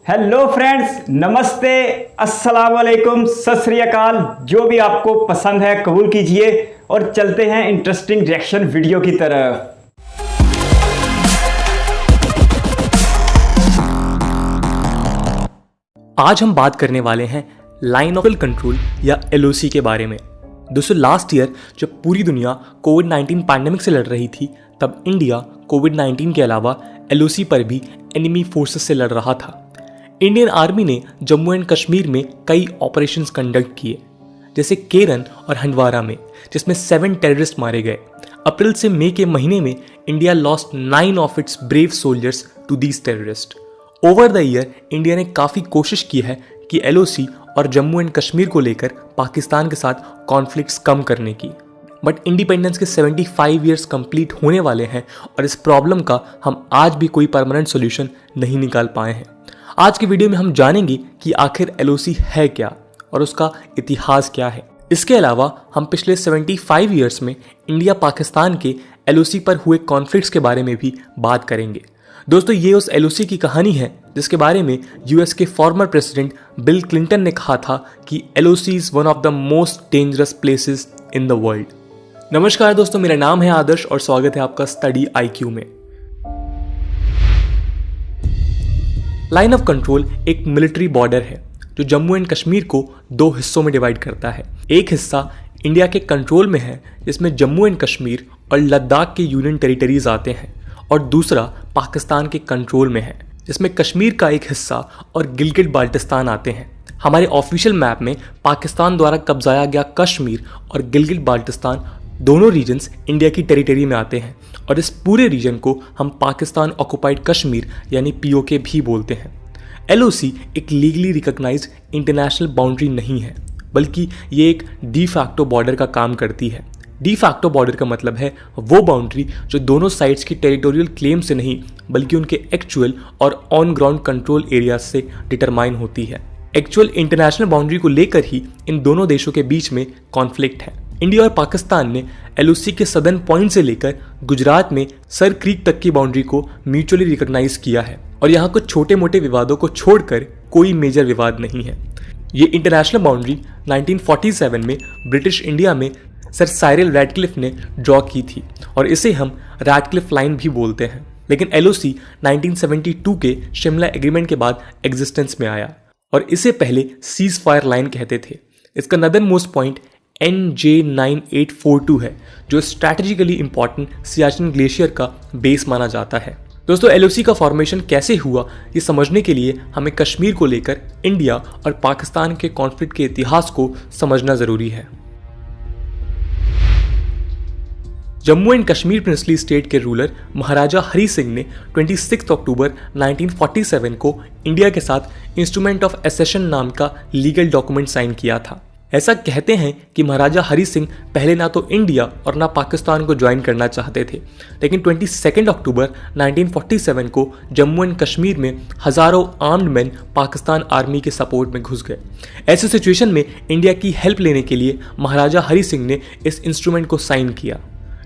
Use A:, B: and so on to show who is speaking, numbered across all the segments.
A: Hello friends, नमस्ते, अस्सलाम वालेकुम, सत श्री अकाल। जो भी आपको पसंद है कबूल कीजिए और चलते हैं इंटरेस्टिंग रिएक्शन वीडियो की तरफ।
B: आज हम बात करने वाले हैं लाइन ऑफ कंट्रोल या LOC के बारे में। दोस्तों, लास्ट ईयर जब पूरी दुनिया कोविड-19 पैंडेमिक से लड़ रही थी, तब इंडिया कोविड-19 के अलावा LOC पर भी एनिमी फोर्सेस से लड़ रहा था। इंडियन आर्मी ने जम्मू एंड कश्मीर में कई ऑपरेशंस कंडक्ट किए, जैसे केरन और हंडवारा में, जिसमें 7 टेररिस्ट मारे गए। अप्रैल से मई के महीने में India lost 9 of its brave soldiers to these terrorist. Over the year India ने काफ़ी कोशिश की है कि LOC और जम्मू एंड कश्मीर को लेकर पाकिस्तान के साथ कॉन्फ्लिक्ट्स कम करने की, बट इंडिपेंडेंस के 75 ईयर्स कंप्लीट होने वाले हैं और इस प्रॉब्लम का हम आज भी कोई परमानेंट सोल्यूशन नहीं निकाल पाए हैं। आज की वीडियो में हम जानेंगे कि आखिर LOC है क्या और उसका इतिहास क्या है। इसके अलावा हम पिछले 75 ईयर्स में इंडिया पाकिस्तान के LOC पर हुए कॉन्फ्लिक्ट्स के बारे में भी बात करेंगे। दोस्तों, ये उस LOC की कहानी है जिसके बारे में US के फॉर्मर प्रेसिडेंट बिल क्लिंटन ने कहा था कि LOC is one of the most dangerous places in the world. नमस्कार दोस्तों, मेरा नाम है आदर्श और स्वागत है आपका स्टडी IQ में। लाइन ऑफ कंट्रोल एक मिलिट्री बॉर्डर है जो जम्मू एंड कश्मीर को 2 हिस्सों में डिवाइड करता है। एक हिस्सा इंडिया के कंट्रोल में है जिसमें जम्मू एंड कश्मीर और लद्दाख के यूनियन टेरिटरीज आते हैं, और दूसरा पाकिस्तान के कंट्रोल में है जिसमें कश्मीर का एक हिस्सा और गिलगिट बाल्टिस्तान आते हैं। हमारे ऑफिशियल मैप में पाकिस्तान द्वारा कब्जाया गया कश्मीर और गिलगिट बाल्टिस्तान दोनों रीजन्स इंडिया की टेरिटरी में आते हैं, और इस पूरे रीजन को हम पाकिस्तान ऑक्युपाइड कश्मीर यानी POK भी बोलते हैं। LOC एक लीगली रिकॉग्नाइज्ड इंटरनेशनल बाउंड्री नहीं है, बल्कि ये एक डी फैक्टो बॉर्डर का काम करती है। डी फैक्टो बॉर्डर का मतलब है वो बाउंड्री जो दोनों साइड्स की टेरिटोरियल क्लेम से नहीं, बल्कि उनके एक्चुअल और ऑन ग्राउंड कंट्रोल एरिया से डिटरमाइन होती है। एक्चुअल इंटरनेशनल बाउंड्री को लेकर ही इन दोनों देशों के बीच में कॉन्फ्लिक्ट है। इंडिया और पाकिस्तान ने LOC के सदर्न पॉइंट से लेकर गुजरात में सर क्रीक तक की बाउंड्री को म्यूचुअली रिकॉग्नाइज किया है, और यहाँ कुछ छोटे मोटे विवादों को छोड़कर कोई मेजर विवाद नहीं है। ये इंटरनेशनल बाउंड्री 1947 में ब्रिटिश इंडिया में सर साइरिल रैडक्लिफ ने ड्रॉ की थी, और इसे हम रैडक्लिफ लाइन भी बोलते हैं। लेकिन LOC 1972 के शिमला एग्रीमेंट के बाद एग्जिस्टेंस में आया, और इसे पहले सीज फायर लाइन कहते थे। इसका नदर्न मोस्ट पॉइंट NJ9842 है, जो स्ट्रैटेजिकली इंपॉर्टेंट सियाचिन ग्लेशियर का बेस माना जाता है। दोस्तों, LOC का फॉर्मेशन कैसे हुआ ये समझने के लिए हमें कश्मीर को लेकर इंडिया और पाकिस्तान के कॉन्फ्लिक्ट के इतिहास को समझना जरूरी है। Jammu and Kashmir princely state के रूलर महाराजा हरी सिंह ने 26 अक्टूबर 1947 को इंडिया के साथ इंस्ट्रूमेंट ऑफ एसेशन नाम का लीगल डॉक्यूमेंट साइन किया था। ऐसा कहते हैं कि महाराजा हरी सिंह पहले ना तो इंडिया और ना पाकिस्तान को ज्वाइन करना चाहते थे, लेकिन 22 अक्टूबर 1947 को जम्मू एंड कश्मीर में हजारों आर्म्ड मैन पाकिस्तान आर्मी के सपोर्ट में घुस गए। ऐसे सिचुएशन में इंडिया की हेल्प लेने के लिए महाराजा हरी सिंह ने इस इंस्ट्रूमेंट को साइन किया।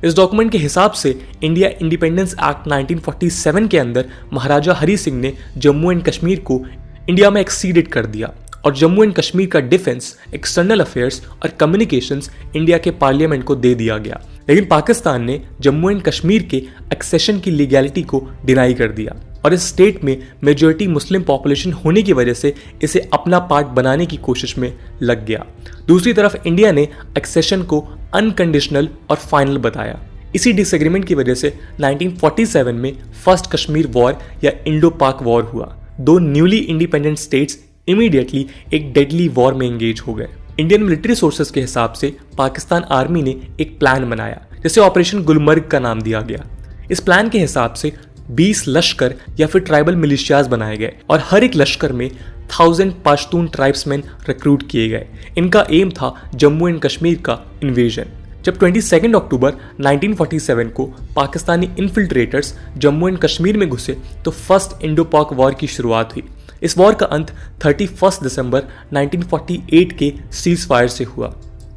B: इस डॉक्यूमेंट के हिसाब से इंडिया इंडिपेंडेंस एक्ट 1947 के अंदर महाराजा हरी सिंह ने जम्मू एंड कश्मीर को इंडिया में एक्सीडेड कर दिया, और जम्मू एंड कश्मीर का डिफेंस, एक्सटर्नल अफेयर्स और कम्युनिकेशंस इंडिया के पार्लियामेंट को दे दिया गया। लेकिन पाकिस्तान ने जम्मू एंड कश्मीर के एक्सेशन की लीगैलिटी को डिनाई कर दिया, और इस स्टेट में मेजॉरिटी मुस्लिम पॉपुलेशन होने की वजह से इसे अपना पार्ट बनाने की कोशिश में लग गया। दूसरी तरफ इंडिया ने एक्सेशन को अनकंडीशनल और फाइनल बताया। इसी डिसएग्रीमेंट की वजह से 1947 में फर्स्ट कश्मीर वॉर या इंडो पाक वॉर हुआ। 2 न्यूली इंडिपेंडेंट स्टेट्स इमीडिएटली एक डेडली वॉर में एंगेज हो गए। इंडियन मिलिट्री सोर्सेज के हिसाब से पाकिस्तान आर्मी ने एक प्लान बनाया जिसे ऑपरेशन गुलमर्ग का नाम दिया गया। इस प्लान के हिसाब से 20 लश्कर या फिर ट्राइबल मिलिशियाज बनाए गए, और हर एक लश्कर में 1000 पश्तून ट्राइब्समैन रिक्रूट किए गए। इनका एम था जम्मू एंड कश्मीर का इन्वेजन। जब 22 अक्टूबर 1947 को पाकिस्तानी इन्फिल्ट्रेटर्स जम्मू एंड कश्मीर में घुसे तो फर्स्ट इंडो पाक वॉर की शुरुआत हुई। इस वॉर का अंत 31 दिसंबर 1948 के सीज फायर से हुआ।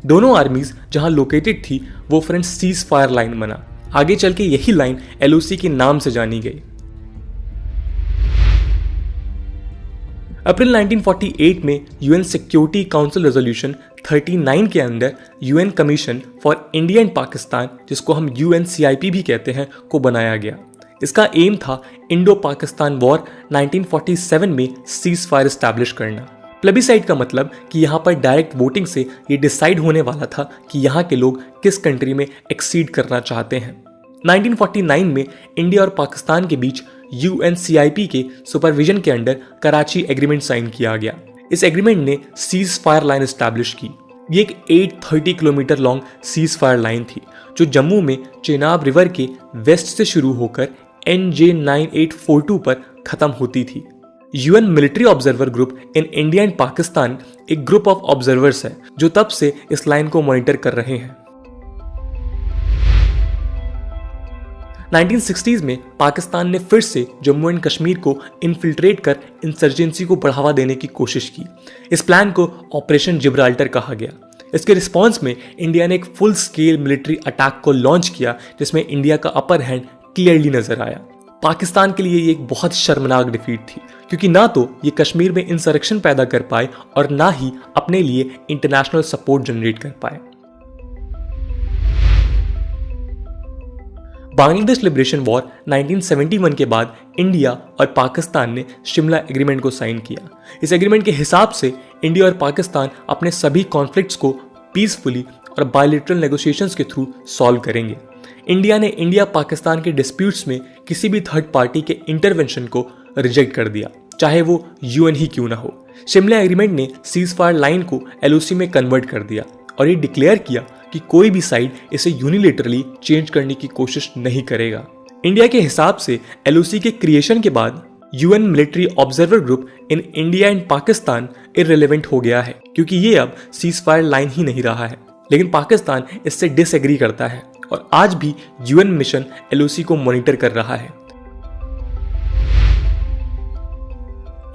B: दोनों आर्मीज जहां लोकेटेड थी वो फ्रेंड्स सीज फायर लाइन बना। आगे चल के यही लाइन LOC के नाम से जानी गई। अप्रैल 1948 में यूएन सिक्योरिटी काउंसिल रेजोल्यूशन 39 के अंदर UN commission for India and Pakistan, जिसको हम UNCIP भी कहते हैं, को बनाया गया। इसका एम था इंडो पाकिस्तान वॉर 1947 में सीज फायर एस्टैब्लिश करना। प्लेबिसाइट का मतलब कि यहाँ पर डायरेक्ट वोटिंग से ये डिसाइड होने वाला था कि यहाँ के लोग किस कंट्री में एक्सीड करना चाहते हैं। 1949 में इंडिया और पाकिस्तान के बीच UNCIP के सुपरविजन के अंडर कराची एग्रीमेंट साइन किया गया। इस एग्रीमेंट ने सीज फायर लाइन एस्टैब्लिश की। ये एक 830 kilometre long cease fire line थी जो जम्मू में चेनाब रिवर के वेस्ट से शुरू होकर NJ 9842 पर खत्म होती थी। UN military observer group in India and Pakistan एक ग्रुप ऑफ ऑब्जर्वर्स है जो तब से इस लाइन को मॉनिटर कर रहे हैं। 1960s में पाकिस्तान ने फिर से जम्मू एंड कश्मीर को इन्फिल्ट्रेट कर इंसर्जेंसी को बढ़ावा देने की कोशिश की। इस प्लान को ऑपरेशन जिब्राल्टर कहा गया। इसके रिस्पॉन्स में इंडिया ने एक फुल स्केल मिलिट्री अटैक को लॉन्च किया जिसमें इंडिया का अपर हैंड क्लियरली नजर आया। पाकिस्तान के लिए ये एक बहुत शर्मनाक डिफीट थी क्योंकि ना तो ये कश्मीर में इंसरेक्शन पैदा कर पाए और ना ही अपने लिए इंटरनेशनल सपोर्ट जनरेट कर पाए। बांग्लादेश लिबरेशन वॉर 1971 के बाद इंडिया और पाकिस्तान ने शिमला एग्रीमेंट को साइन किया। इस एग्रीमेंट के हिसाब से इंडिया और पाकिस्तान अपने सभी कॉन्फ्लिक्ट्स को पीसफुली और बायलैटरल नेगोशिएशंस के थ्रू सॉल्व करेंगे। इंडिया ने इंडिया पाकिस्तान के डिस्प्यूट्स में किसी भी थर्ड पार्टी के इंटरवेंशन को रिजेक्ट कर दिया, चाहे वो UN ही क्यों ना हो। शिमला एग्रीमेंट ने सीज फायर लाइन को LOC में कन्वर्ट कर दिया और ये डिक्लेयर किया कि कोई भी साइड इसे यूनिलेटरली चेंज करने की कोशिश नहीं करेगा। इंडिया के हिसाब से LOC के क्रिएशन के बाद UN military observer group in India and Pakistan irrelevant हो गया है क्योंकि ये अब सीज फायर लाइन ही नहीं रहा है। लेकिन पाकिस्तान इससे डिसएग्री करता है और आज भी UN मिशन LOC को मॉनिटर कर रहा है।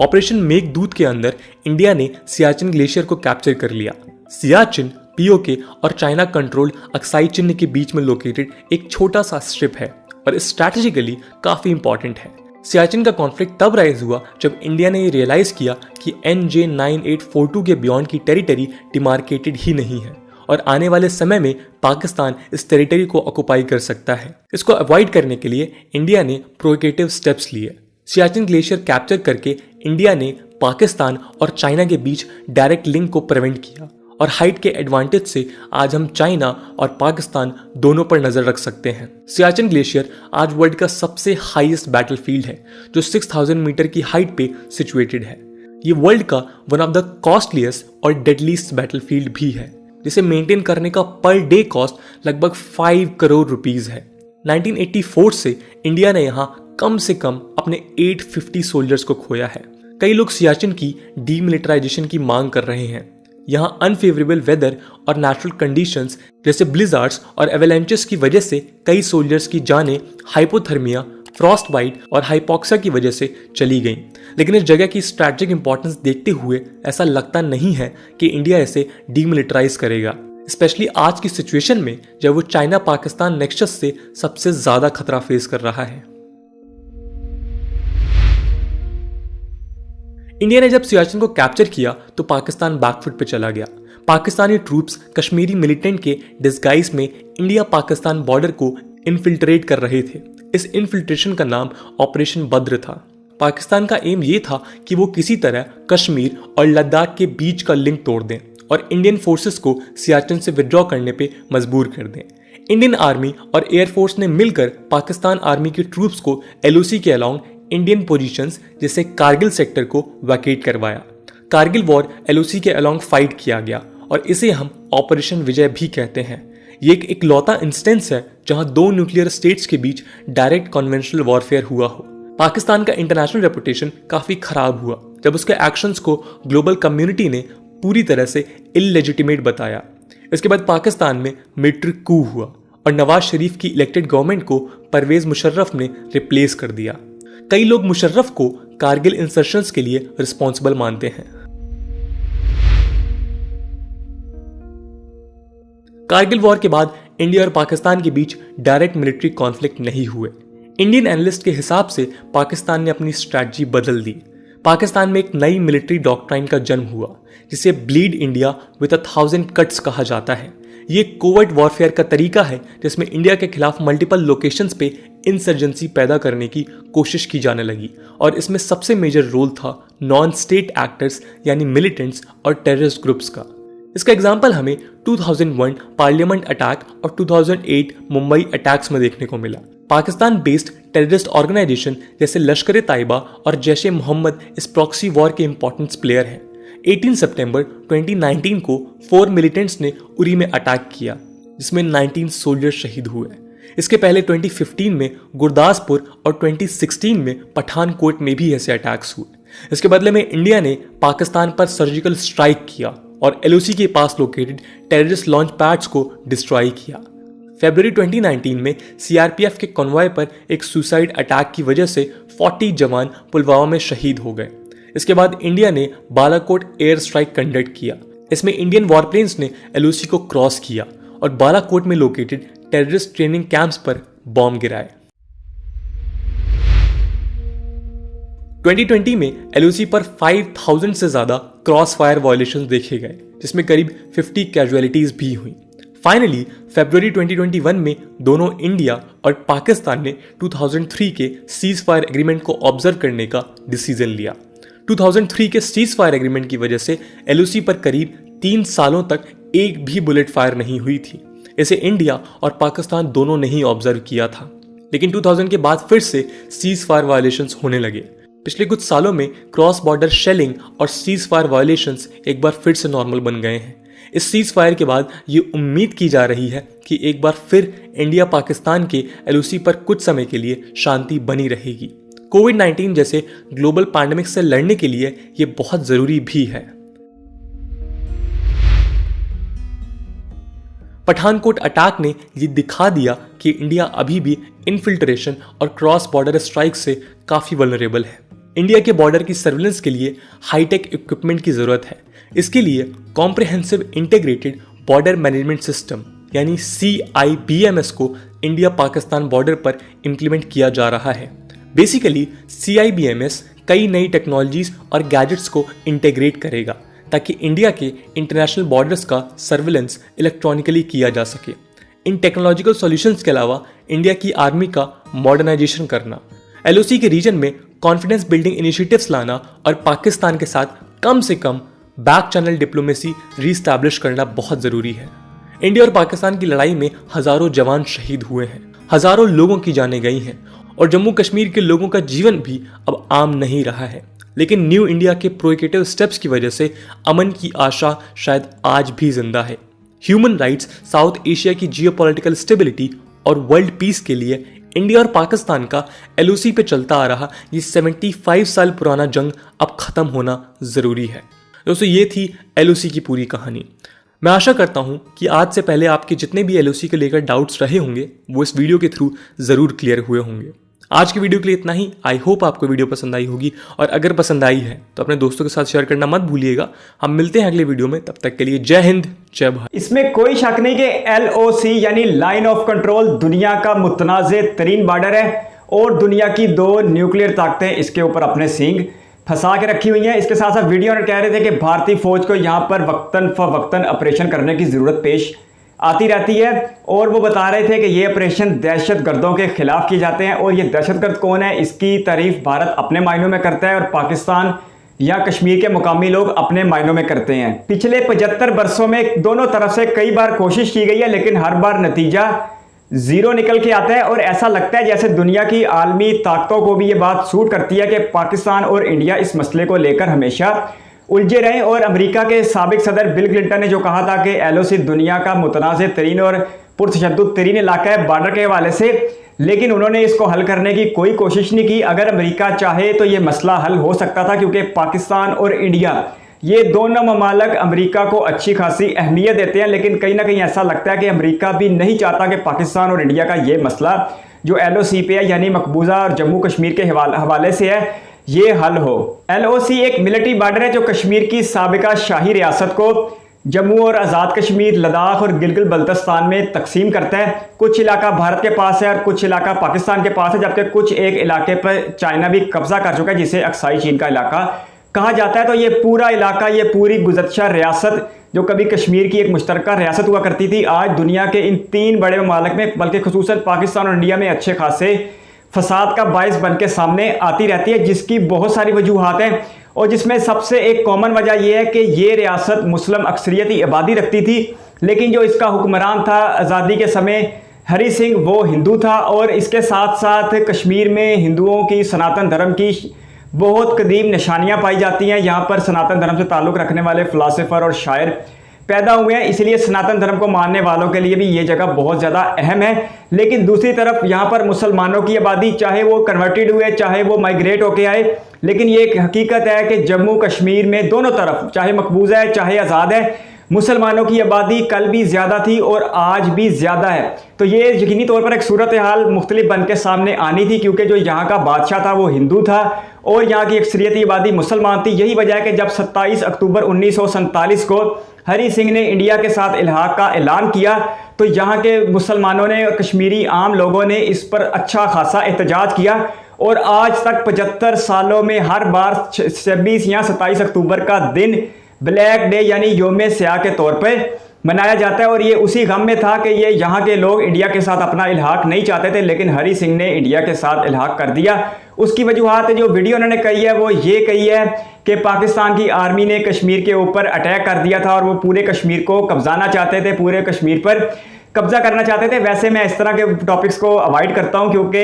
B: ऑपरेशन मेघदूत के अंदर इंडिया ने सियाचिन ग्लेशियर को कैप्चर कर लिया। सियाचिन POK और चाइना कंट्रोल्ड अक्साई चिन्ह के बीच में लोकेटेड एक छोटा सा स्ट्रिप है और स्ट्रैटेजिकली काफी इंपॉर्टेंट है। सियाचिन का कॉन्फ्लिक्ट तब राइज हुआ जब इंडिया ने रियलाइज किया कि NJ 9842 के बियॉन्ड की टेरिटरी डिमार्केटेड ही नहीं है और आने वाले समय में पाकिस्तान इस टेरिटरी को ऑक्युपाई कर सकता है। इसको अवॉइड करने के लिए इंडिया ने प्रोएक्टिव स्टेप्स लिए। सियाचिन ग्लेशियर कैप्चर करके इंडिया ने पाकिस्तान और चाइना के बीच डायरेक्ट लिंक को प्रिवेंट किया और हाइट के एडवांटेज से आज हम चाइना और पाकिस्तान दोनों पर नजर रख सकते हैं। सियाचिन ग्लेशियर आज वर्ल्ड का सबसे हाईएस्ट बैटलफील्ड है जो 6000 मीटर की हाइट पे सिचुएटेड है। ये वर्ल्ड का वन ऑफ द कॉस्टलीस्ट और डेडलीस्ट बैटलफील्ड भी है जिसे मेंटेन करने का पर डे कॉस्ट लगभग 5 करोड़ रुपीस है। 1984 से इंडिया ने यहाँ कम से कम अपने 850 सोल्जर्स को खोया है। कई लोग सियाचिन की डीमिलिटराइजेशन की मांग कर रहे हैं। यहाँ अनफेवरेबल वेदर और नेचुरल कंडीशंस जैसे ब्लिजार्ड्स और एवेलेंचेस की वजह से कई सोल्जर्स की जानें हाइपोथर्मिया, फ्रॉस्ट बाइट और हाइपोक्सिया की वजह से चली गईं। लेकिन इस जगह की स्ट्रैटेजिक इंपॉर्टेंस देखते हुए ऐसा लगता नहीं है कि इंडिया इसे डीमिलिटराइज करेगा, स्पेशली आज की सिचुएशन में जब वो चाइना पाकिस्तान नेक्सस से सबसे ज्यादा खतरा फेस कर रहा है। इंडिया ने जब सियाचिन को कैप्चर किया तो पाकिस्तान बैकफुट पे चला गया। पाकिस्तानी ट्रूप्स कश्मीरी मिलिटेंट के डिस्गाइज में इंडिया पाकिस्तान बॉर्डर को इन्फिल्ट्रेट कर रहे थे। इस इन्फिल्ट्रेशन का नाम ऑपरेशन बद्र था। पाकिस्तान का एम ये था कि वो किसी तरह कश्मीर और लद्दाख के बीच का लिंक तोड़ दें और इंडियन फोर्सेस को सियाचिन से विड्रॉ करने पे मजबूर कर दें। इंडियन आर्मी और एयरफोर्स ने मिलकर पाकिस्तान आर्मी के ट्रूप्स को LOC के अलोंग इंडियन पोजीशंस जैसे कारगिल सेक्टर को वैकेट करवाया। कारगिल वॉर LOC के अलोंग फाइट किया गया और इसे हम ऑपरेशन विजय भी कहते हैं। ये एक इकलौता इंस्टेंस है जहां दो न्यूक्लियर स्टेट्स के बीच डायरेक्ट कन्वेंशनल वॉरफेयर हुआ हो। पाकिस्तान का इंटरनेशनल रेपुटेशन काफी खराब हुआ जब उसके एक्शंस को ग्लोबल कम्युनिटी ने पूरी तरह से इललेजिटिमेट बताया। इसके बाद पाकिस्तान में मिलिट्री कू हुआ और नवाज शरीफ की इलेक्टेड गवर्नमेंट को परवेज मुशर्रफ ने रिप्लेस कर दिया। कई लोग मुशर्रफ को कारगिल इंसर्शंस के लिए रिस्पॉन्सिबल मानते हैं। कारगिल वॉर के बाद इंडिया और पाकिस्तान के बीच डायरेक्ट मिलिट्री कॉन्फ्लिक्ट नहीं हुए। इंडियन एनालिस्ट के हिसाब से पाकिस्तान ने अपनी स्ट्रैटेजी बदल दी। पाकिस्तान में एक नई मिलिट्री डॉक्ट्राइन का जन्म हुआ जिसे ब्लीड इंडिया विद 1000 कट्स कहा जाता है। ये कोवर्ट वॉरफेयर का तरीका है जिसमें इंडिया के खिलाफ मल्टीपल लोकेशंस पे इंसर्जेंसी पैदा करने की कोशिश की जाने लगी और इसमें सबसे मेजर रोल था नॉन स्टेट एक्टर्स यानी मिलिटेंट्स और टेररिस्ट ग्रुप्स का। इसका एग्जाम्पल हमें 2001 पार्लियामेंट अटैक और 2008 मुंबई अटैक्स में देखने को मिला। पाकिस्तान बेस्ड टेररिस्ट ऑर्गेनाइजेशन जैसे लश्कर ए तैयबा और जैश ए मोहम्मद इस प्रॉक्सी वॉर के इंपॉर्टेंट प्लेयर हैं। 18 सितंबर 2019 को 4 मिलिटेंट्स ने उरी में अटैक किया जिसमें 19 सोल्जर्स शहीद हुए। इसके पहले 2015 में गुरदासपुर और 2016 में पठानकोट में भी ऐसे अटैक्स हुए। इसके बदले में इंडिया ने पाकिस्तान पर सर्जिकल स्ट्राइक किया और LOC के पास लोकेटेड टेररिस्ट लॉन्च पैड्स को डिस्ट्रॉय किया। फरवरी 2019 में CRPF के कॉन्वॉय पर एक सुसाइड अटैक की वजह से 40 जवान पुलवामा में शहीद हो गए। इसके बाद इंडिया ने बालाकोट एयर स्ट्राइक कंडक्ट किया। इसमें इंडियन वॉरप्लेन्स ने LOC को क्रॉस किया और बालाकोट में लोकेटेड टेररिस्ट ट्रेनिंग कैंप्स पर बॉम्ब गिराए। 2020 में LOC पर 5000 से ज्यादा क्रॉस फायर वायलेशंस देखे गए जिसमें करीब 50 कैजुअलिटीज भी हुई। फाइनली फरवरी 2021 में दोनों इंडिया और पाकिस्तान ने 2003 के सीज फायर एग्रीमेंट को ऑब्जर्व करने का डिसीजन लिया। 2003 के सीज फायर एग्रीमेंट की वजह से LOC पर करीब 3 सालों तक एक भी बुलेट फायर नहीं हुई थी। इसे इंडिया और पाकिस्तान दोनों ने ही ऑब्जर्व किया था, लेकिन 2000 के बाद फिर से सीज फायर वायलेशंस होने लगे। पिछले कुछ सालों में क्रॉस बॉर्डर शेलिंग और सीज फायर वायलेशंस एक बार फिर से नॉर्मल बन गए हैं। इस सीज फायर के बाद ये उम्मीद की जा रही है कि एक बार फिर इंडिया पाकिस्तान के LOC पर कुछ समय के लिए शांति बनी रहेगी। कोविड-19 जैसे ग्लोबल पैंडेमिक से लड़ने के लिए ये बहुत जरूरी भी है। पठानकोट अटैक ने ये दिखा दिया कि इंडिया अभी भी इन्फिल्ट्रेशन और क्रॉस बॉर्डर स्ट्राइक से काफी वल्नरेबल है। इंडिया के बॉर्डर की सर्विलेंस के लिए हाईटेक इक्विपमेंट की जरूरत है। इसके लिए comprehensive integrated border management system यानी CIBMS को इंडिया पाकिस्तान बॉर्डर पर इंप्लीमेंट किया जा रहा है। बेसिकली CIBMS कई नई टेक्नोलॉजीज और गैजेट्स को इंटीग्रेट करेगा ताकि इंडिया के इंटरनेशनल बॉर्डर्स का सर्विलेंस इलेक्ट्रॉनिकली किया जा सके। इन टेक्नोलॉजिकल सॉल्यूशंस के अलावा इंडिया की आर्मी का मॉडर्नाइजेशन करना, LOC के रीजन में कॉन्फिडेंस बिल्डिंग इनिशिएटिव्स लाना और पाकिस्तान के साथ कम से come back channel diplomacy re-establish करना बहुत जरूरी है। इंडिया और पाकिस्तान की लड़ाई में हजारों जवान शहीद हुए हैं, हजारों लोगों की जानें गई हैं और जम्मू कश्मीर के लोगों का जीवन भी अब आम नहीं रहा है। लेकिन न्यू इंडिया के प्रोएक्टिव स्टेप्स की वजह से अमन की आशा शायद आज भी जिंदा है। ह्यूमन राइट्स, साउथ एशिया की जियोपॉलिटिकल स्टेबिलिटी और वर्ल्ड पीस के लिए इंडिया और पाकिस्तान का LOC पे चलता आ रहा ये 75 साल पुराना जंग अब खत्म होना जरूरी है। दोस्तों, ये थी LOC की पूरी कहानी। मैं आशा करता हूं कि आज से पहले आपके जितने भी LOC को लेकर डाउट्स रहे होंगे वो इस वीडियो के थ्रू जरूर क्लियर हुए होंगे। आज की वीडियो के लिए इतना ही। आई होप आपको वीडियो पसंद आई होगी और अगर पसंद आई है तो अपने दोस्तों के साथ शेयर करना मत भूलिएगा। हम मिलते हैं अगले वीडियो में, तब तक के लिए जय हिंद, जय भारत।
A: इसमें कोई शक नहीं कि LOC यानी लाइन ऑफ कंट्रोल दुनिया का मुतनाज़ तरीन बॉर्डर है और दुनिया की 2 न्यूक्लियर ताकतें इसके ऊपर अपने सींग फंसा के रखी हुई हैं। इसके साथ साथ वीडियो में कह रहे थे कि भारतीय फौज को यहाँ पर वक्तन फवक्तन ऑपरेशन करने की ज़रूरत पेश आती रहती है और वो बता रहे थे कि ये ऑपरेशन दहशतगर्दों के खिलाफ किए जाते हैं। और ये दहशतगर्द कौन है, इसकी तारीफ भारत अपने मायनों में करता है और पाकिस्तान या कश्मीर के मुकामी लोग अपने मायनों में करते हैं। पिछले 75 वर्षों में दोनों तरफ से कई बार कोशिश की गई है, लेकिन हर बार नतीजा जीरो निकल के आता है और ऐसा लगता है जैसे दुनिया की आलमी ताकतों को भी ये बात सूट करती है कि पाकिस्तान और इंडिया इस मसले को लेकर हमेशा उलझे रहे। और अमेरिका के साबिक सदर बिल क्लिंटन ने जो कहा था कि LOC दुनिया का मुतनाज़ तरीन और पुरतशद्दुद तरीन इलाका है बॉर्डर के हवाले से, लेकिन उन्होंने इसको हल करने की कोई कोशिश नहीं की। अगर अमेरिका चाहे तो ये मसला हल हो सकता था, क्योंकि पाकिस्तान और इंडिया ये दोनों ममालक अमेरिका को अच्छी खासी अहमियत देते हैं। लेकिन कहीं ना कहीं ऐसा लगता है कि अमेरिका भी नहीं चाहता कि पाकिस्तान और इंडिया का ये मसला जो LOC पे है यानी मकबूजा और जम्मू कश्मीर के हवाले से है ये हल हो। LOC एक मिलिट्री बॉर्डर है जो कश्मीर की साबिका शाही रियासत को जम्मू और आज़ाद कश्मीर, लद्दाख और गिलगित बल्तिस्तान में तकसीम करता है। कुछ इलाका भारत के पास है और कुछ इलाका पाकिस्तान के पास है, जबकि कुछ एक इलाके पर चाइना भी कब्जा कर चुका है जिसे अक्साई चीन का इलाका कहा जाता है। तो ये पूरा इलाका, ये पूरी गुज़श्ता रियासत जो कभी कश्मीर की एक मुश्तरका रियासत हुआ करती थी, आज दुनिया के इन 3 बड़े ममालिक में, बल्कि खुसूसन पाकिस्तान और इंडिया में अच्छे खासे फसाद का बायस बन के सामने आती रहती है, जिसकी बहुत सारी वजूहात हैं। और जिसमें सबसे एक कॉमन वजह यह है कि ये रियासत मुस्लिम अक्सरियती आबादी रखती थी, लेकिन जो इसका हुक्मरान था आज़ादी के समय हरी सिंह, वो हिंदू था। और इसके साथ साथ कश्मीर में हिंदुओं की सनातन धर्म की बहुत कदीम निशानियां पाई जाती हैं। यहाँ पर सनातन धर्म से ताल्लुक़ रखने वाले फ़िलासफ़र और शायर पैदा हुए हैं, इसलिए सनातन धर्म को मानने वालों के लिए भी ये जगह बहुत ज़्यादा अहम है। लेकिन दूसरी तरफ यहाँ पर मुसलमानों की आबादी, चाहे वो कन्वर्टेड हुए, चाहे वो माइग्रेट होके आए, लेकिन ये एक हकीकत है कि जम्मू कश्मीर में दोनों तरफ, चाहे मकबूजा है चाहे आज़ाद है, मुसलमानों की आबादी कल भी ज़्यादा थी और आज भी ज़्यादा है। तो ये यकीनी तौर पर एक सूरत हाल मुख्तलिफ बन के सामने आनी थी, क्योंकि जो यहाँ का बादशाह था वो हिंदू था और यहाँ की अक्सरियती आबादी मुसलमान थी। यही वजह है कि जब 27 अक्टूबर 1947 को हरी सिंह ने इंडिया के साथ इल्हाक का ऐलान किया, तो यहाँ के मुसलमानों ने, कश्मीरी आम लोगों ने इस पर अच्छा खासा एहतजाज किया। और आज तक 75 सालों में हर बार 26 या 27 अक्टूबर का दिन ब्लैक डे यानी योम स्याह के तौर पर मनाया जाता है। और ये उसी गम में था कि ये यहाँ के लोग इंडिया के साथ अपना इल्हाक नहीं चाहते थे, लेकिन हरी सिंह ने इंडिया के साथ इल्हाक कर दिया। उसकी वजूहत जो वीडियो उन्होंने कही है वो ये कही है कि पाकिस्तान की आर्मी ने कश्मीर के ऊपर अटैक कर दिया था और वो पूरे कश्मीर को कब्जाना चाहते थे, पूरे कश्मीर पर कब्जा करना चाहते थे। वैसे मैं इस तरह के टॉपिक्स को अवॉइड करता हूं, क्योंकि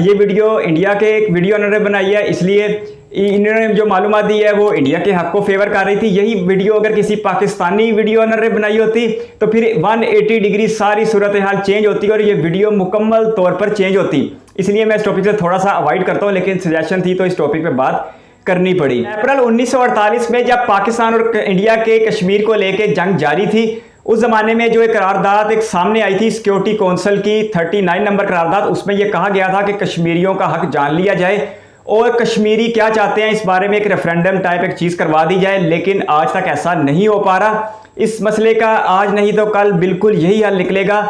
A: ये वीडियो इंडिया के एक वीडियो उन्होंने बनाई है, इसलिए इन्होंने जो मालूमात दी है वो इंडिया के हक को फेवर कर रही थी। यही वीडियो अगर किसी पाकिस्तानी वीडियो उन्होंने बनाई होती तो फिर 180 डिग्री सारी सूरत हाल चेंज होती और ये वीडियो मुकम्मल तौर पर चेंज होती। इसलिए मैं इस टॉपिक से थोड़ा सा अवॉइड करता हूँ, लेकिन सजेशन थी तो इस टॉपिक पर बात करनी पड़ी। अप्रैल 1948 में जब पाकिस्तान और इंडिया के कश्मीर को लेकर जंग जारी थी, उस जमाने में जो एक करारदाद एक सामने आई थी सिक्योरिटी काउंसिल की 39 नंबर करारदाद, उसमें यह कहा गया था कि कश्मीरियों का हक जान लिया जाए और कश्मीरी क्या चाहते हैं इस बारे में एक रेफरेंडम टाइप एक चीज़ करवा दी जाए। लेकिन आज तक ऐसा नहीं हो पा रहा। इस मसले का आज नहीं तो कल बिल्कुल यही हल निकलेगा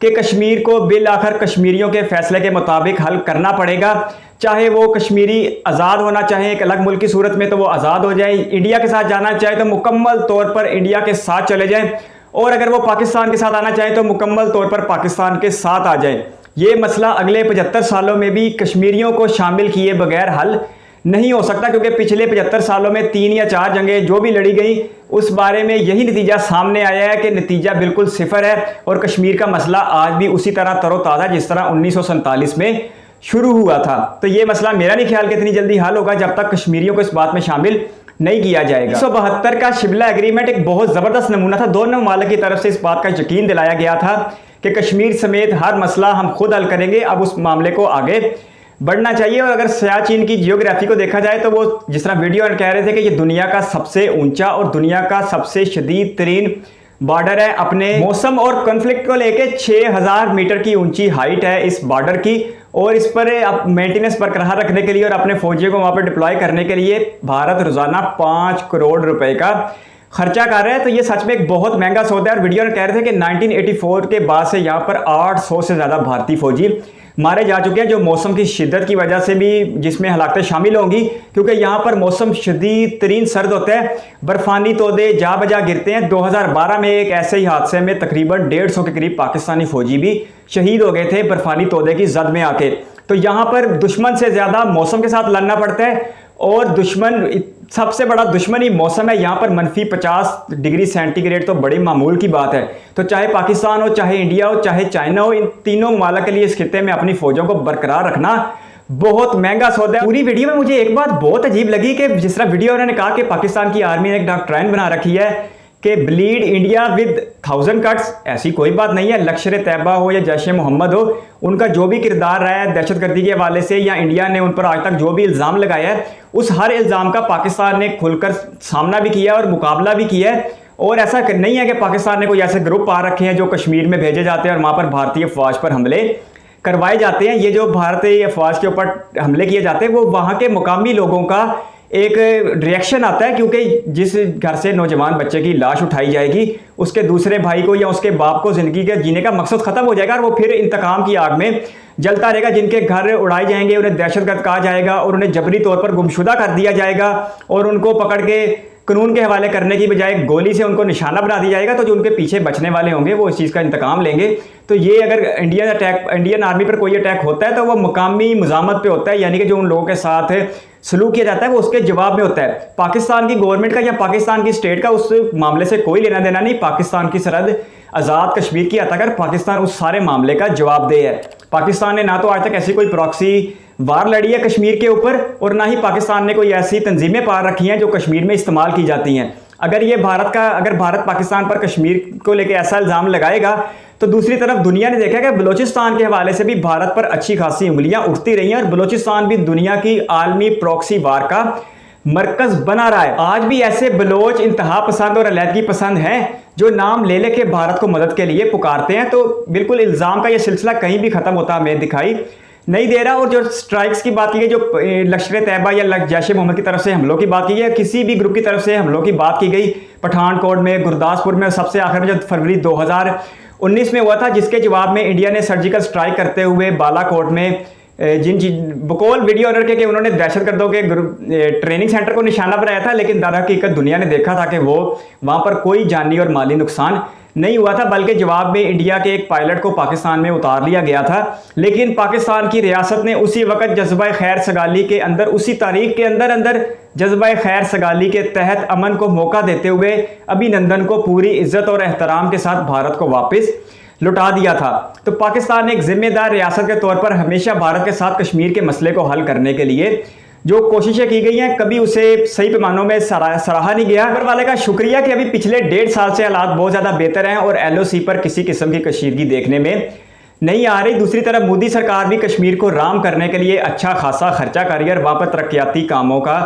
A: कि कश्मीर को बिल आखिर कश्मीरियों के फैसले के मुताबिक हल करना पड़ेगा। चाहे वो कश्मीरी आज़ाद होना चाहे एक अलग मुल्क की सूरत में तो वो आज़ाद हो जाए, इंडिया के साथ जाना चाहे तो मुकम्मल तौर पर इंडिया के साथ चले जाएं, और अगर वो पाकिस्तान के साथ आना चाहे तो मुकम्मल तौर पर पाकिस्तान के साथ आ जाए। ये मसला अगले 75 सालों में भी कश्मीरियों को शामिल किए बगैर हल नहीं हो सकता, क्योंकि पिछले 75 सालों में 3 या 4 जंगें जो भी लड़ी गई उस बारे में यही नतीजा सामने आया है कि नतीजा बिल्कुल सिफर है और कश्मीर का मसला आज भी उसी तरह तरोताज़ा जिस तरह 1947 में शुरू हुआ था। तो ये मसला मेरा नहीं ख्याल कि इतनी जल्दी हल होगा जब तक कश्मीरियों को इस बात में शामिल नहीं किया जाएगा। 1972 का शिमला एग्रीमेंट एक बहुत ज़बरदस्त नमूना था। दोनों ममालिक की तरफ से इस बात का यकीन दिलाया गया था कि कश्मीर समेत हर मसला हम खुद हल करेंगे। अब उस मामले को आगे बढ़ना चाहिए। और अगर सियाचिन की जियोग्राफी को देखा जाए तो वो जिस तरह वीडियो कह रहे थे कि ये दुनिया का सबसे ऊंचा और दुनिया का सबसे शदीद तरीन बॉर्डर है। अपने मौसम और कॉन्फ्लिक्ट को लेके 6000 मीटर की ऊंची हाइट है इस बॉर्डर की, और इस पर मेंटेनेंस बरकरार रखने के लिए और अपने फौजियों को वहाँ पर डिप्लॉय करने के लिए भारत रोजाना 5 करोड़ रुपए का खर्चा कर रहा है। तो ये सच में एक बहुत महंगा सौदा है। और वीडियो में कह रहे थे कि 1984 के बाद से यहाँ पर 800 से ज़्यादा भारतीय फौजी मारे जा चुके हैं, जो मौसम की शिद्दत की वजह से भी जिसमें हलाकतें शामिल होंगी, क्योंकि यहाँ पर मौसम शदीद तरीन सर्द होता है, बर्फानी तोदे जा बजा गिरते हैं। 2012 में एक ऐसे ही हादसे में तकरीबन 150 के करीब पाकिस्तानी फौजी भी शहीद हो गए थे बर्फानी तोदे की जद में आके। तो यहाँ पर दुश्मन से ज़्यादा मौसम के साथ लड़ना पड़ता है, और दुश्मन सबसे बड़ा दुश्मन ही मौसम है। यहाँ पर -50 डिग्री सेंटीग्रेड तो बड़ी मामूल की बात है। तो चाहे पाकिस्तान हो, चाहे इंडिया हो, चाहे चाइना हो, इन तीनों ममालिक के लिए इस खित्ते में अपनी फौजों को बरकरार रखना बहुत महंगा सौदा है। पूरी वीडियो में मुझे एक बात बहुत अजीब लगी कि जिस तरह वीडियो उन्होंने कहा कि पाकिस्तान की आर्मी ने एक डॉक्ट्राइन बना रखी है कि ब्लीड इंडिया विद 1000 कट्स। ऐसी कोई बात नहीं है। लश्कर तैयबा हो या जैश मोहम्मद हो, उनका जो भी किरदार रहा है दहशतगर्दी के हवाले से, या इंडिया ने उन पर आज तक जो भी इल्ज़ाम लगाया है, उस हर इल्ज़ाम का पाकिस्तान ने खुलकर सामना भी किया और मुकाबला भी किया है। और ऐसा नहीं है कि पाकिस्तान ने कोई ऐसे ग्रुप आ रखे हैं जो कश्मीर में भेजे जाते हैं और वहाँ पर भारतीय अफवाज पर हमले करवाए जाते हैं। ये जो भारतीय अफवाज के ऊपर हमले किए जाते हैं वो वहाँ के मुकामी लोगों का एक रिएक्शन आता है, क्योंकि जिस घर से नौजवान बच्चे की लाश उठाई जाएगी उसके दूसरे भाई को या उसके बाप को ज़िंदगी के जीने का मकसद ख़त्म हो जाएगा और वो फिर इंतकाम की आग में जलता रहेगा। जिनके घर उड़ाए जाएंगे उन्हें दहशतगर्द कहा जाएगा और उन्हें जबरी तौर पर गुमशुदा कर दिया जाएगा और उनको पकड़ के कानून के हवाले करने की बजाय गोली से उनको निशाना बना दिया जाएगा। तो जो उनके पीछे बचने वाले होंगे वो इस चीज़ का इंतकाम लेंगे। तो ये अगर इंडियन आर्मी पर कोई अटैक होता है तो वो मकामी मुजामत पे होता है, यानी कि जो उन लोगों के साथ सलूक किया जाता है वो उसके जवाब में होता है। पाकिस्तान की गवर्नमेंट का या पाकिस्तान की स्टेट का उस मामले से कोई लेना देना नहीं। पाकिस्तान की सरहद आज़ाद कश्मीर की हद तक पाकिस्तान उस सारे मामले का जवाबदेह है। पाकिस्तान ने ना तो आज तक ऐसी कोई प्रॉक्सी वार लड़ी है कश्मीर के ऊपर और ना ही पाकिस्तान ने कोई ऐसी तंजीमें पार रखी हैं जो कश्मीर में इस्तेमाल की जाती हैं। अगर भारत पाकिस्तान पर कश्मीर को लेकर ऐसा इल्ज़ाम लगाएगा तो दूसरी तरफ दुनिया ने देखा कि बलूचिस्तान के हवाले से भी भारत पर अच्छी खासी उंगलियां उठती रही हैं और बलूचिस्तान भी दुनिया की आलमी प्रॉक्सी वार का मरकज बना रहा है। आज भी ऐसे बलोच इंतहा पसंद और अलहदगी पसंद हैं जो नाम ले लेके भारत को मदद के लिए पुकारते हैं। तो बिल्कुल इल्ज़ाम का ये सिलसिला कहीं भी ख़त्म होता हमें दिखाई नहीं दे रहा। और जो स्ट्राइक्स की बात की गई, जो लश्कर तैयबा या जैश ए मोहम्मद की तरफ से हमलों की बात की गई, किसी भी ग्रुप की तरफ से हमलों की बात की गई, पठानकोट में, गुरदासपुर में, सबसे आखिर में जो फरवरी 2019 में हुआ था, जिसके जवाब में इंडिया ने सर्जिकल स्ट्राइक करते हुए बालाकोट में बकौल वीडियो ऑनर के उन्होंने दहशतगर्दों के ट्रेनिंग सेंटर को निशाना बनाया था, लेकिन दर हकीकत दुनिया ने देखा था कि वो वहाँ पर कोई जानी और माली नुकसान नहीं हुआ था, बल्कि जवाब में इंडिया के एक पायलट को पाकिस्तान में उतार लिया गया था। लेकिन पाकिस्तान की रियासत ने उसी वक्त जज्बा खैर सगाली के अंदर, उसी तारीख के अंदर जज्बा खैर सगाली के तहत अमन को मौका देते हुए अभिनंदन को पूरी इज्जत और एहतराम के साथ भारत को वापस लुटा दिया था। तो पाकिस्तान ने एक जिम्मेदार रियासत के तौर पर हमेशा भारत के साथ कश्मीर के मसले को हल करने के लिए जो कोशिशें की गई हैं, कभी उसे सही पैमानों में सराहा नहीं गया। ऊपर वाले का शुक्रिया कि अभी पिछले 1.5 साल से हालात बहुत ज़्यादा बेहतर हैं और LOC पर किसी किस्म की कशीदगी देखने में नहीं आ रही। दूसरी तरफ मोदी सरकार भी कश्मीर को राम करने के लिए अच्छा खासा खर्चा कर रही है और वहाँ पर तरक्याती कामों का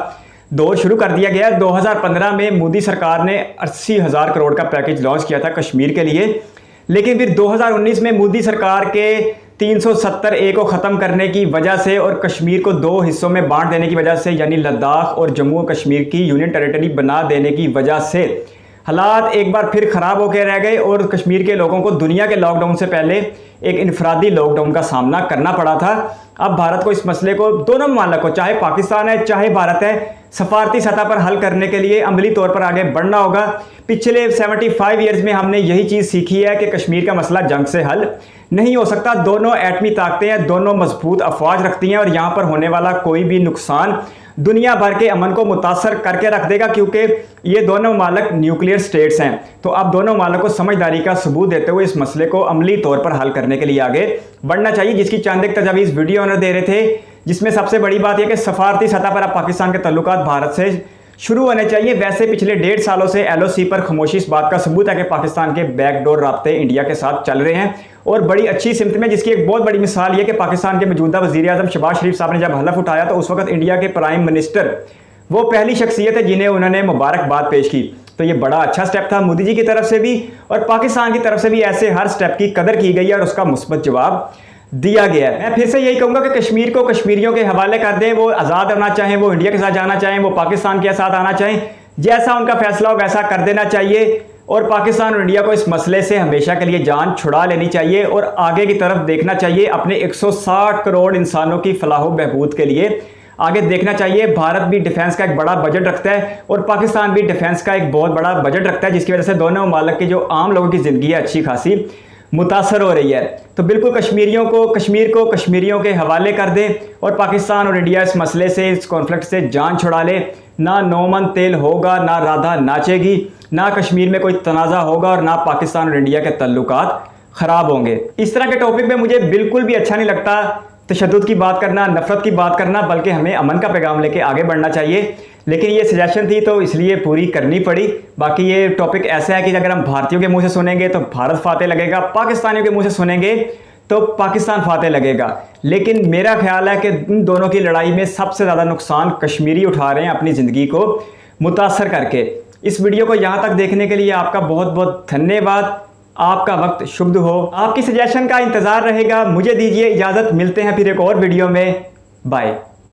A: दौर शुरू कर दिया गया। 2015 में मोदी सरकार ने 80,000 करोड़ का पैकेज लॉन्च किया था कश्मीर के लिए, लेकिन फिर 2019 में मोदी सरकार के 370A को ख़त्म करने की वजह से और कश्मीर को 2 हिस्सों में बांट देने की वजह से, यानी लद्दाख और जम्मू कश्मीर की यूनियन टेरिटरी बना देने की वजह से हालात एक बार फिर ख़राब होकर रह गए और कश्मीर के लोगों को दुनिया के लॉकडाउन से पहले एक इनफरादी लॉकडाउन का सामना करना पड़ा था। अब भारत को इस मसले को, दोनों मामलों को, चाहे पाकिस्तान है चाहे भारत है, सफारती सतह पर हल करने के लिए अमली तौर पर आगे बढ़ना होगा। पिछले 75 ईयर्स में हमने यही चीज़ सीखी है कि कश्मीर का मसला जंग से हल नहीं हो सकता। दोनों एटमी ताकतें हैं, दोनों मजबूत अफवाज रखती हैं और यहाँ पर होने वाला कोई भी नुकसान दुनिया भर के अमन को मुतासर करके रख देगा, क्योंकि ये दोनों मालिक न्यूक्लियर स्टेट्स हैं। तो अब दोनों मालिक को समझदारी का सबूत देते हुए इस मसले को अमली तौर पर हल करने के लिए आगे बढ़ना चाहिए, जिसकी चंद एक तजावीज़ वीडियो ऑनर दे रहे थे, जिसमें सबसे बड़ी बात यह कि सफारती सतह पर अब पाकिस्तान के तल्लुकात भारत से शुरू होने चाहिए। वैसे पिछले 1.5 सालों से LOC पर खामोशी इस बात का सबूत है कि पाकिस्तान के बैकडोर राब्ते इंडिया के साथ चल रहे हैं और बड़ी अच्छी सिमत में, जिसकी एक बहुत बड़ी मिसाल ये कि पाकिस्तान के मौजूदा वज़ीर-ए-आज़म शहबाज शरीफ साहब ने जब हलफ उठाया तो उस वक्त इंडिया के प्राइम मिनिस्टर वो पहली शख्सियत है जिन्हें उन्होंने मुबारकबाद पेश की। तो ये बड़ा अच्छा स्टेप था मोदी जी की तरफ से भी और पाकिस्तान की तरफ से भी। ऐसे हर स्टेप की कदर की गई है और उसका मुस्बत जवाब दिया गया है। मैं फिर से यही कहूँगा कि कश्मीर को कश्मीरियों के हवाले कर दें। वो आज़ाद रहना चाहें, वो इंडिया के साथ जाना चाहें, वो पाकिस्तान के साथ आना चाहें, जैसा उनका फैसला हो वैसा कर देना चाहिए और पाकिस्तान और इंडिया को इस मसले से हमेशा के लिए जान छुड़ा लेनी चाहिए और आगे की तरफ देखना चाहिए। अपने 160 करोड़ इंसानों की फलाह व बहबूद के लिए आगे देखना चाहिए। भारत भी डिफेंस का एक बड़ा बजट रखता है और पाकिस्तान भी डिफेंस का एक बहुत बड़ा बजट रखता है, जिसकी वजह से दोनों ममालिक की जो आम लोगों की ज़िंदगी है अच्छी खासी मुतासर हो रही है। तो बिल्कुल कश्मीर को कश्मीरियों के हवाले कर दें और पाकिस्तान और इंडिया इस मसले से, इस कॉन्फ्लिक्ट से जान छुड़ा ले। ना नौमन तेल होगा, ना राधा नाचेगी, ना कश्मीर में कोई तनाज़ा होगा और ना पाकिस्तान और इंडिया के तल्लुकात ख़राब होंगे। इस तरह के टॉपिक में मुझे बिल्कुल भी अच्छा नहीं लगता तशद्दुद की बात करना, नफ़रत की बात करना, बल्कि हमें अमन का पैगाम लेके आगे बढ़ना चाहिए। लेकिन ये सजेशन थी तो इसलिए पूरी करनी पड़ी। बाकी ये टॉपिक ऐसा है कि अगर हम भारतीयों के मुंह से सुनेंगे तो भारत फाते लगेगा, पाकिस्तानियों के मुंह से सुनेंगे तो पाकिस्तान फाते लगेगा। लेकिन मेरा ख्याल है कि इन दोनों की लड़ाई में सबसे ज़्यादा नुकसान कश्मीरी उठा रहे हैं अपनी ज़िंदगी को मुतासर करके। इस वीडियो को यहाँ तक देखने के लिए आपका बहुत बहुत धन्यवाद। आपका वक्त शुभ हो। आपकी सजेशन का इंतज़ार रहेगा। मुझे दीजिए इजाज़त, मिलते हैं फिर एक और वीडियो में। बाय।